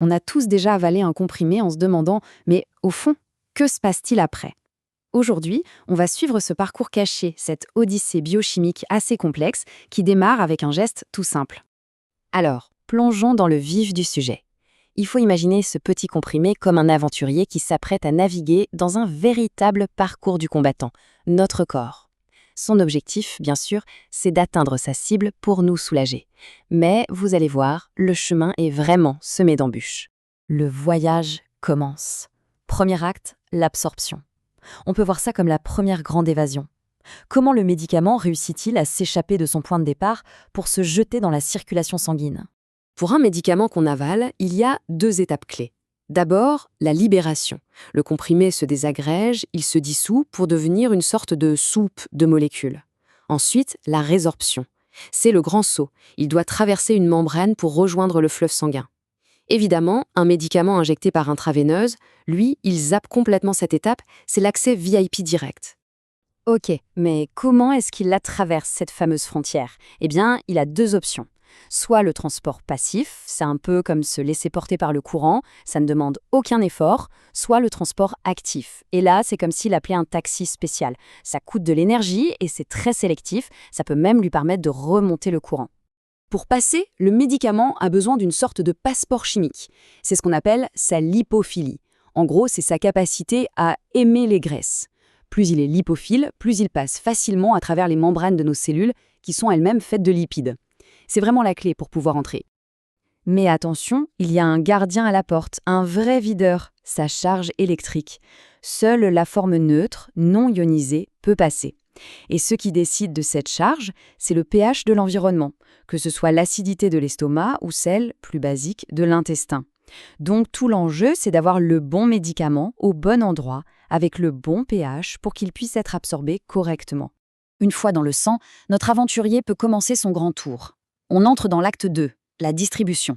On a tous déjà avalé un comprimé en se demandant « mais au fond, que se passe-t-il après ?» Aujourd'hui, on va suivre ce parcours caché, cette odyssée biochimique assez complexe qui démarre avec un geste tout simple. Alors, plongeons dans le vif du sujet. Il faut imaginer ce petit comprimé comme un aventurier qui s'apprête à naviguer dans un véritable parcours du combattant, notre corps. Son objectif, bien sûr, c'est d'atteindre sa cible pour nous soulager. Mais, vous allez voir, le chemin est vraiment semé d'embûches. Le voyage commence. Premier acte, l'absorption. On peut voir ça comme la première grande évasion. Comment le médicament réussit-il à s'échapper de son point de départ pour se jeter dans la circulation sanguine ? Pour un médicament qu'on avale, il y a 2 étapes clés. D'abord, la libération. Le comprimé se désagrège, il se dissout pour devenir une sorte de soupe de molécules. Ensuite, la résorption. C'est le grand saut. Il doit traverser une membrane pour rejoindre le fleuve sanguin. Évidemment, un médicament injecté par intraveineuse, lui, il zappe complètement cette étape, c'est l'accès VIP direct. Ok, mais comment est-ce qu'il la traverse, cette fameuse frontière ? Eh bien, il a 2 options. Soit le transport passif, c'est un peu comme se laisser porter par le courant, ça ne demande aucun effort, soit le transport actif. Et là, c'est comme s'il appelait un taxi spécial. Ça coûte de l'énergie et c'est très sélectif, ça peut même lui permettre de remonter le courant. Pour passer, le médicament a besoin d'une sorte de passeport chimique. C'est ce qu'on appelle sa lipophilie. En gros, c'est sa capacité à aimer les graisses. Plus il est lipophile, plus il passe facilement à travers les membranes de nos cellules qui sont elles-mêmes faites de lipides. C'est vraiment la clé pour pouvoir entrer. Mais attention, il y a un gardien à la porte, un vrai videur, sa charge électrique. Seule la forme neutre, non ionisée, peut passer. Et ce qui décide de cette charge, c'est le pH de l'environnement, que ce soit l'acidité de l'estomac ou celle, plus basique, de l'intestin. Donc tout l'enjeu, c'est d'avoir le bon médicament au bon endroit, avec le bon pH pour qu'il puisse être absorbé correctement. Une fois dans le sang, notre aventurier peut commencer son grand tour. On entre dans l'acte 2, la distribution.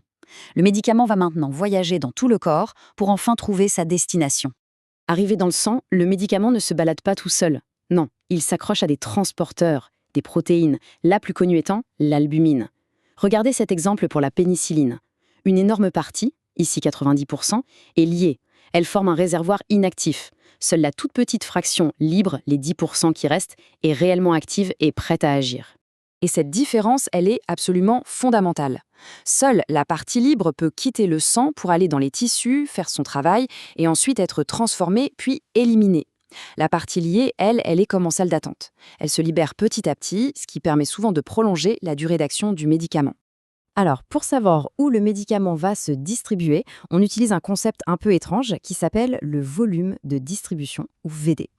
Le médicament va maintenant voyager dans tout le corps pour enfin trouver sa destination. Arrivé dans le sang, le médicament ne se balade pas tout seul. Non, il s'accroche à des transporteurs, des protéines, la plus connue étant l'albumine. Regardez cet exemple pour la pénicilline. Une énorme partie, ici 90%, est liée. Elle forme un réservoir inactif. Seule la toute petite fraction libre, les 10% qui restent, est réellement active et prête à agir. Et cette différence, elle est absolument fondamentale. Seule la partie libre peut quitter le sang pour aller dans les tissus, faire son travail et ensuite être transformée puis éliminée. La partie liée, elle est comme en salle d'attente. Elle se libère petit à petit, ce qui permet souvent de prolonger la durée d'action du médicament. Alors, pour savoir où le médicament va se distribuer, on utilise un concept un peu étrange qui s'appelle le volume de distribution, ou VD.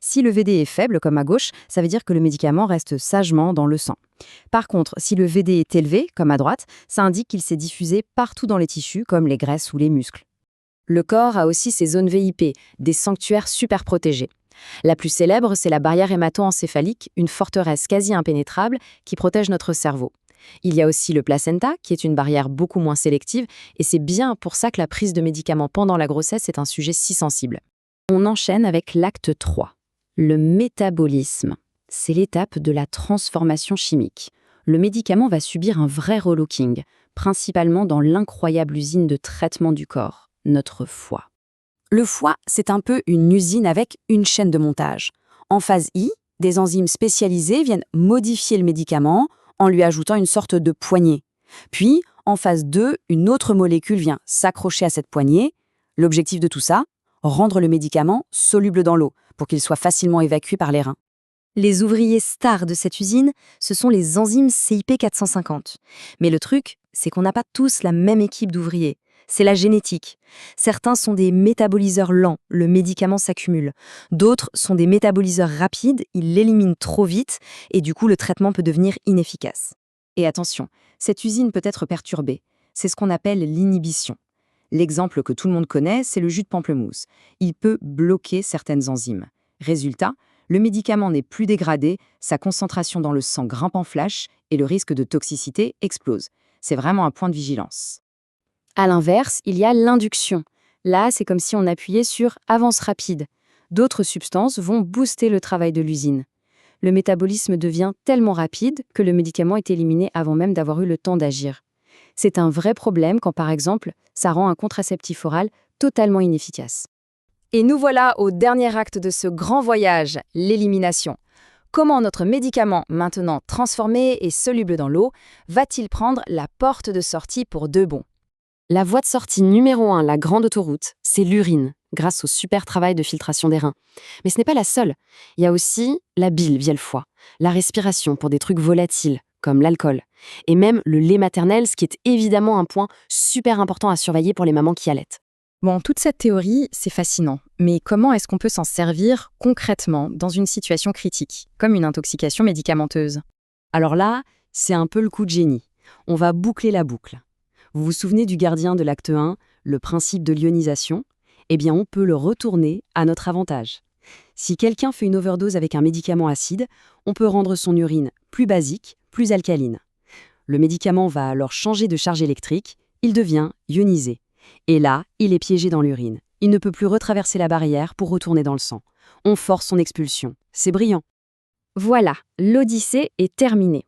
Si le VD est faible, comme à gauche, ça veut dire que le médicament reste sagement dans le sang. Par contre, si le VD est élevé, comme à droite, ça indique qu'il s'est diffusé partout dans les tissus, comme les graisses ou les muscles. Le corps a aussi ses zones VIP, des sanctuaires super protégés. La plus célèbre, c'est la barrière hémato-encéphalique, une forteresse quasi impénétrable qui protège notre cerveau. Il y a aussi le placenta, qui est une barrière beaucoup moins sélective, et c'est bien pour ça que la prise de médicaments pendant la grossesse est un sujet si sensible. On enchaîne avec l'acte 3. Le métabolisme, c'est l'étape de la transformation chimique. Le médicament va subir un vrai relooking, principalement dans l'incroyable usine de traitement du corps, notre foie. Le foie, c'est un peu une usine avec une chaîne de montage. En phase I, des enzymes spécialisées viennent modifier le médicament en lui ajoutant une sorte de poignée. Puis, en phase 2, une autre molécule vient s'accrocher à cette poignée. L'objectif de tout ça, rendre le médicament soluble dans l'eau pour qu'il soit facilement évacué par les reins. Les ouvriers stars de cette usine, ce sont les enzymes CYP450. Mais le truc, c'est qu'on n'a pas tous la même équipe d'ouvriers. C'est la génétique. Certains sont des métaboliseurs lents, le médicament s'accumule. D'autres sont des métaboliseurs rapides, ils l'éliminent trop vite et du coup le traitement peut devenir inefficace. Et attention, cette usine peut être perturbée. C'est ce qu'on appelle l'inhibition. L'exemple que tout le monde connaît, c'est le jus de pamplemousse. Il peut bloquer certaines enzymes. Résultat, le médicament n'est plus dégradé, sa concentration dans le sang grimpe en flash et le risque de toxicité explose. C'est vraiment un point de vigilance. À l'inverse, il y a l'induction. Là, c'est comme si on appuyait sur « avance rapide ». D'autres substances vont booster le travail de l'usine. Le métabolisme devient tellement rapide que le médicament est éliminé avant même d'avoir eu le temps d'agir. C'est un vrai problème quand, par exemple, ça rend un contraceptif oral totalement inefficace. Et nous voilà au dernier acte de ce grand voyage, l'élimination. Comment notre médicament, maintenant transformé et soluble dans l'eau, va-t-il prendre la porte de sortie pour de bon? La voie de sortie numéro 1, la grande autoroute, c'est l'urine, grâce au super travail de filtration des reins. Mais ce n'est pas la seule. Il y a aussi la bile via le foie, la respiration pour des trucs volatiles, comme l'alcool, et même le lait maternel, ce qui est évidemment un point super important à surveiller pour les mamans qui allaitent. Bon, toute cette théorie, c'est fascinant. Mais comment est-ce qu'on peut s'en servir concrètement dans une situation critique, comme une intoxication médicamenteuse? Alors là, c'est un peu le coup de génie. On va boucler la boucle. Vous vous souvenez du gardien de l'acte 1, le principe de l'ionisation? Eh bien, on peut le retourner à notre avantage. Si quelqu'un fait une overdose avec un médicament acide, on peut rendre son urine plus basique, plus alcaline. Le médicament va alors changer de charge électrique, il devient ionisé. Et là, il est piégé dans l'urine. Il ne peut plus retraverser la barrière pour retourner dans le sang. On force son expulsion. C'est brillant. Voilà, l'Odyssée est terminée.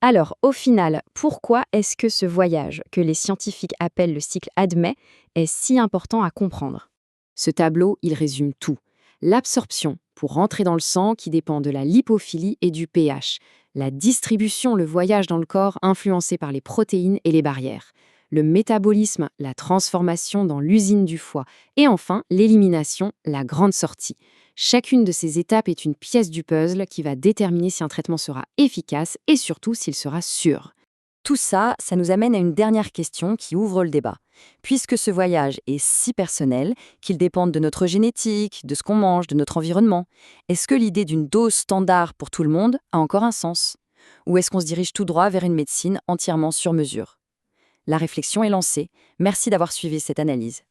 Alors, au final, pourquoi est-ce que ce voyage, que les scientifiques appellent le cycle ADME, est si important à comprendre? Ce tableau, il résume tout. L'absorption, pour rentrer dans le sang, qui dépend de la lipophilie et du pH. La distribution, le voyage dans le corps, influencé par les protéines et les barrières. Le métabolisme, la transformation dans l'usine du foie. Et enfin, l'élimination, la grande sortie. Chacune de ces étapes est une pièce du puzzle qui va déterminer si un traitement sera efficace et surtout s'il sera sûr. Tout ça, ça nous amène à une dernière question qui ouvre le débat. Puisque ce voyage est si personnel, qu'il dépend de notre génétique, de ce qu'on mange, de notre environnement, est-ce que l'idée d'une dose standard pour tout le monde a encore un sens? Ou est-ce qu'on se dirige tout droit vers une médecine entièrement sur mesure? La réflexion est lancée. Merci d'avoir suivi cette analyse.